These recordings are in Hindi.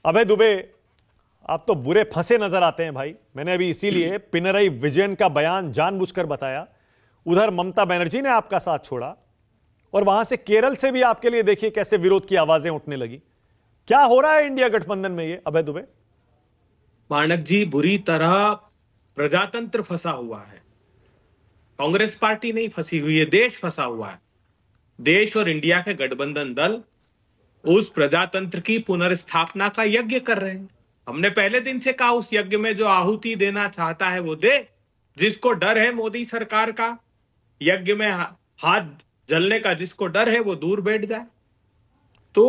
अबे दुबे, आप तो बुरे फंसे नजर आते हैं भाई। मैंने अभी इसीलिए पिनरई विजयन का बयान जानबूझकर बताया। उधर ममता बनर्जी ने आपका साथ छोड़ा और वहां से केरल से भी आपके लिए देखिए कैसे विरोध की आवाजें उठने लगी। क्या हो रहा है इंडिया गठबंधन में ये अभय दुबे? मानक जी, बुरी तरह प्रजातंत्र फंसा हुआ है। कांग्रेस पार्टी नहीं फंसी हुई है, देश फंसा हुआ है। देश और इंडिया के गठबंधन दल उस प्रजातंत्र की पुनर्स्थापना का यज्ञ कर रहे हैं। हमने पहले दिन से कहा उस यज्ञ में जो आहुति देना चाहता है वो दे। जिसको डर है मोदी सरकार का, यज्ञ में हाथ जलने का जिसको डर है वो दूर बैठ जाए। तो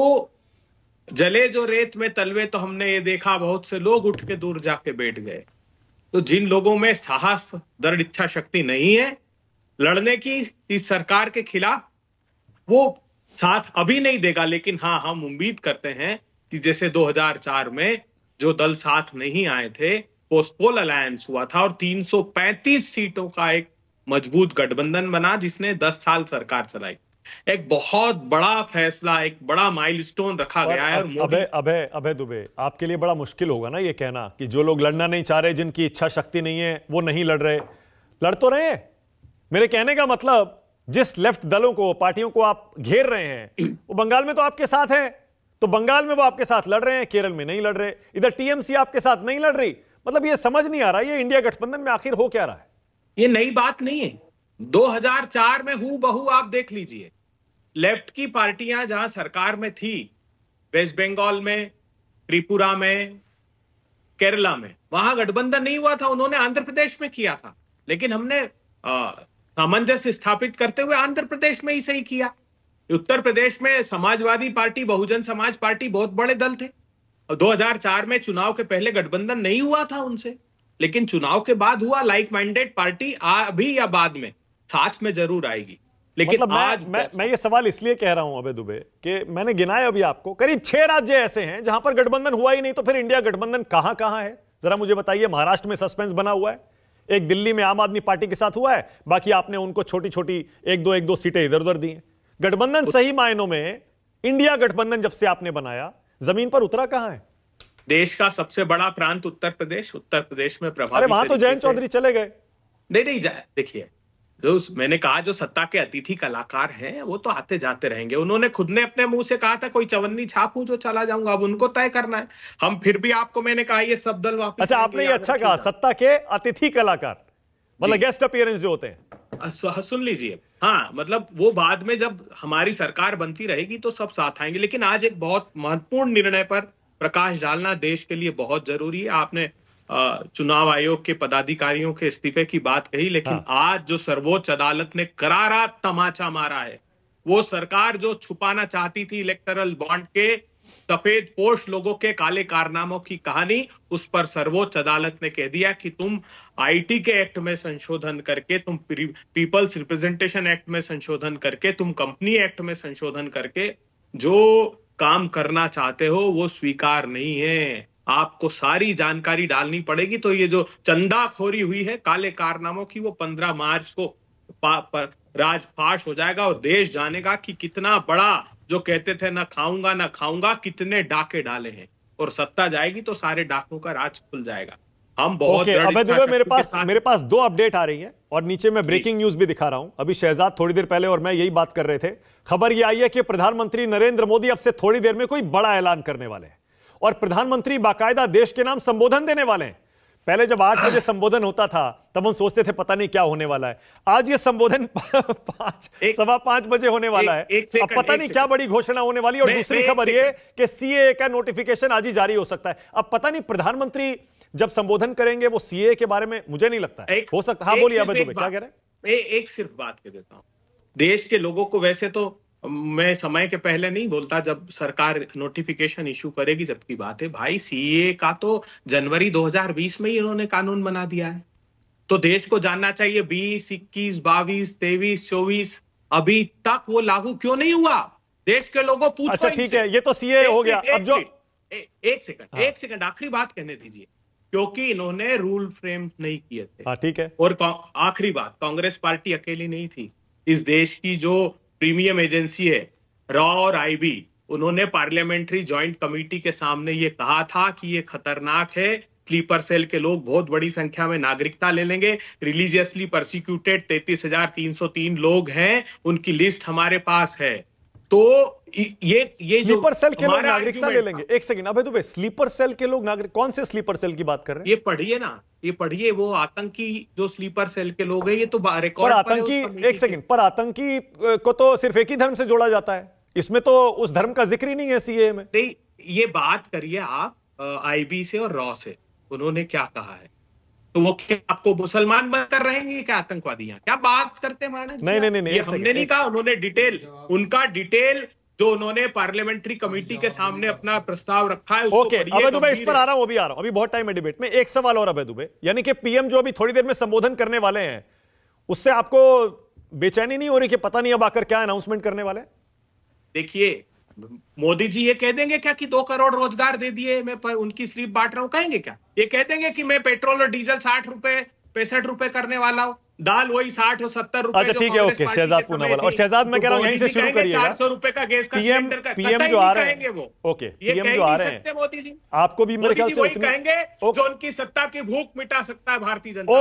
जले जो रेत में तलवे, तो हमने ये देखा बहुत से लोग उठ के दूर जाके बैठ गए। तो जिन लोगों में साहस, दृढ़ इच्छा शक्ति नहीं है लड़ने की इस सरकार के खिलाफ, वो साथ अभी नहीं देगा। लेकिन हाँ, हम उम्मीद करते हैं कि जैसे 2004 में जो दल साथ नहीं आए थे, पोस्टपोल अलायंस हुआ था और 335 सीटों का एक मजबूत गठबंधन बना जिसने 10 साल सरकार चलाई। एक बहुत बड़ा फैसला, एक बड़ा माइलस्टोन रखा पर गया है। और मोदी, अभय अभय अभय दुबे, आपके लिए बड़ा मुश्किल होगा ना ये कहना कि जो लोग लड़ना नहीं चाह रहे, जिनकी इच्छा शक्ति नहीं है, वो नहीं लड़ रहे। लड़ तो रहे हैं। मेरे कहने का मतलब, जिस लेफ्ट दलों को, पार्टियों को आप घेर रहे हैं, वो बंगाल में तो आपके साथ हैं। तो बंगाल में वो आपके साथ लड़ रहे हैं, केरल में नहीं लड़ रहे। इधर टीएमसी आपके साथ नहीं लड़ रही। मतलब ये समझ नहीं आ रहा ये इंडिया गठबंधन में आखिर हो क्या रहा है। ये नई बात नहीं है। 2004 में हूबहू बहू आप देख लीजिए, लेफ्ट की पार्टियां जहां सरकार में थी, वेस्ट बंगाल में, त्रिपुरा में, केरला में, वहां गठबंधन नहीं हुआ था। उन्होंने आंध्र प्रदेश में किया था। लेकिन हमने सामंजस्य स्थापित करते हुए आंध्र प्रदेश में ही सही किया। उत्तर प्रदेश में समाजवादी पार्टी, बहुजन समाज पार्टी बहुत बड़े दल थे और 2004 में चुनाव के पहले गठबंधन नहीं हुआ था उनसे। लेकिन चुनाव के बाद हुआ। लाइक माइंडेड पार्टी अभी या बाद में साथ में जरूर आएगी। लेकिन मतलब आज मैं ये सवाल इसलिए कह रहा हूं अबे दुबे कि मैंने गिनाए अभी आपको करीब 6 राज्य ऐसे हैं जहां पर गठबंधन हुआ ही नहीं। तो फिर इंडिया गठबंधन कहां कहां है, जरा मुझे बताइए। महाराष्ट्र में सस्पेंस बना हुआ है, एक दिल्ली में आम आदमी पार्टी के साथ हुआ है, बाकी आपने उनको छोटी छोटी एक दो सीटें इधर उधर दी हैं। गठबंधन सही मायनों में इंडिया गठबंधन जब से आपने बनाया, जमीन पर उतरा कहां है? देश का सबसे बड़ा प्रांत उत्तर प्रदेश, उत्तर प्रदेश में अरे प्रभावी वहां तो तरीके जयंत से चौधरी चले गए। नहीं देखिए, मैंने कहा जो सत्ता के अतिथि कलाकार हैं वो तो आते जाते रहेंगे। उन्होंने खुद ने अपने मुंह से कहा था कोई चवन्नी छाप हूं जो चला जाऊंगा। अब उनको तय करना है। हम फिर भी आपको, मैंने कहा ये सब दल वापस अच्छा, आएंगे, आपने ये याद अच्छा कहा, रखिएगा। सत्ता के अतिथि कलाकार, मतलब जी, गेस्ट अपीयरेंस जो होते हैं। सुन लीजिए। हाँ, मतलब वो बाद में जब हमारी सरकार बनती रहेगी तो सब साथ आएंगे। लेकिन आज एक बहुत महत्वपूर्ण निर्णय पर प्रकाश डालना देश के लिए बहुत जरूरी है। आपने चुनाव आयोग के पदाधिकारियों के इस्तीफे की बात कही, लेकिन हाँ, आज जो सर्वोच्च अदालत ने करारा तमाचा मारा है, वो सरकार जो छुपाना चाहती थी इलेक्टरल बॉन्ड के सफेद पोश लोगों के काले कारनामों की कहानी, उस पर सर्वोच्च अदालत ने कह दिया कि तुम आईटी के एक्ट में संशोधन करके, तुम पीपल्स रिप्रेजेंटेशन एक्ट में संशोधन करके, तुम कंपनी एक्ट में संशोधन करके जो काम करना चाहते हो वो स्वीकार नहीं है। आपको सारी जानकारी डालनी पड़ेगी। तो ये जो चंदाखोरी हुई है काले कारनामों की, वो 15 मार्च को राजफाश हो जाएगा और देश जानेगा कि कितना बड़ा, जो कहते थे ना खाऊंगा ना खाऊंगा, कितने डाके डाले हैं। और सत्ता जाएगी तो सारे डाकों का राज खुल जाएगा। हम बहुत ओके दृढ़ अबे इच्छा दुबे, शक्ति के साथ। मेरे पास 2 अपडेट आ रही हैं और नीचे मैं जी, ब्रेकिंग न्यूज भी दिखा रहा हूं। अभी शहजाद थोड़ी देर पहले और मैं यही बात कर रहे थे। खबर यह आई है कि प्रधानमंत्री नरेंद्र मोदी अब से थोड़ी देर में कोई बड़ा ऐलान करने वाले हैं और प्रधानमंत्री बाकायदा देश के नाम संबोधन देने वाले हैं। पहले जब 8 बजे संबोधन होता था तब हम सोचते थे पता नहीं क्या होने वाला है। आज ये संबोधन 5:15 बजे होने वाला है। एक अब सेकंड, पता एक नहीं क्या सेकंड। बड़ी घोषणा होने वाली है। और मैं दूसरी एक खबर ये सेकंड। कि सीएए का नोटिफिकेशन आज ही जारी हो सकता है। अब पता नहीं प्रधानमंत्री जब संबोधन करेंगे वो सीए के बारे में, मुझे नहीं लगता है हो सकता। हाँ बोलिए अबे दुबे, क्या कह रहे हैं? एक सिर्फ बात कह देता हूं। देश के लोगों को, वैसे तो मैं समय के पहले नहीं बोलता जब सरकार नोटिफिकेशन इशू करेगी, जबकि बात है भाई सीए का तो जनवरी 2020 में ही इन्होंने कानून बना दिया है। तो देश को जानना चाहिए 20, 21, 22, 23, 24 अभी तक वो लागू क्यों नहीं हुआ। देश के लोगों पूछो अच्छा ठीक इनसे। है, ये तो सीए हो गया। अब जो एक सेकंड, हाँ एक सेकंड, आखिरी बात कहने दीजिए। क्योंकि इन्होंने रूल फ्रेम नहीं किए थे। हाँ ठीक है। और आखिरी बात, कांग्रेस पार्टी अकेली नहीं थी। इस देश की जो प्रीमियम एजेंसी है, रॉ और आईबी, उन्होंने पार्लियामेंट्री जॉइंट कमेटी के सामने ये कहा था कि ये खतरनाक है, स्लीपर सेल के लोग बहुत बड़ी संख्या में नागरिकता ले लेंगे, रिलीजियसली परसिक्यूटेड 33,303 लोग हैं, उनकी लिस्ट हमारे पास है। तो ये जो स्लीपर सेल के लोग हमारा नागरिकता ले argument लेंगे, एक सेकंड अबे दुबे, स्लीपर सेल के लोग नागरिक, कौन से स्लीपर सेल की बात कर रहे हैं? ये पढ़िए ना, ये पढ़िए, वो आतंकी जो स्लीपर सेल के लोग हैं, ये तो पर रिकॉर्ड पर है उस आतंकी, कमेटी एक सेकंड, पर आतंकी को तो सिर्फ एक ही धर्म से जोड़ा जाता है, इसमें तो उस धर्म का जिक्र ही नहीं है सीएए में। नहीं, ये बात करिए आप आईबी से और रॉ से, उन्होंने क्या कहा है? तो वो क्या आपको मुसलमान बनकर रहेंगे क्या आतंकवादी? हैं क्या बात करते हैं मानस जी? नहीं, ये एक हमने सेकंड, नहीं कहा, उन्होंने डिटेल, उनका डिटेल जो उन्होंने पार्लियामेंट्री कमेटी के सामने अपना प्रस्ताव रखा है उसको ओके, पढ़िए, अबे दुबे इस गंभीर पर है। आ रहा हूं, अभी आ रहा हूं, अभी बहुत टाइम है डिबेट में। एक सवाल और अबे दुबे, यानी कि पीएम जो अभी थोड़ी देर में संबोधन करने वाले हैं, उससे आपको बेचैनी नहीं हो रही कि पता नहीं अब आकर क्या अनाउंसमेंट करने वाले हैं? देखिए, मोदी जी ये कह देंगे क्या कि 2 करोड़ रोजगार दे दिए, मैं पर उनकी स्लीप बांट रहा हूं, कहेंगे क्या? ये कह देंगे कि मैं पेट्रोल और डीजल 60 रुपए 65 रुपए करने वाला हूं, दाल वही 60 और 70 रुपए अच्छा जो ठीक है, कांग्रेस ओके, पार्टी शहजाद के पूना समय वाला। और थी। शहजाद मैं तो कह रहा हूं यहीं मोदी से जी शुरू कहेंगे करिएगा। 400 रुपए का गैस का पीएम सिलेंडर का, पीएम कतई जो आ नहीं रहे कहेंगे हैं, वो। ओके, ये पीएम कह जो ही आ नहीं रहे हैं, सकते मोदी जी। आपको भी मेरे मोदी ख्याल जी से वही उतनी कहेंगे ओके, जो उनकी सत्ता की भूख मिटा सकता है भारतीय जनता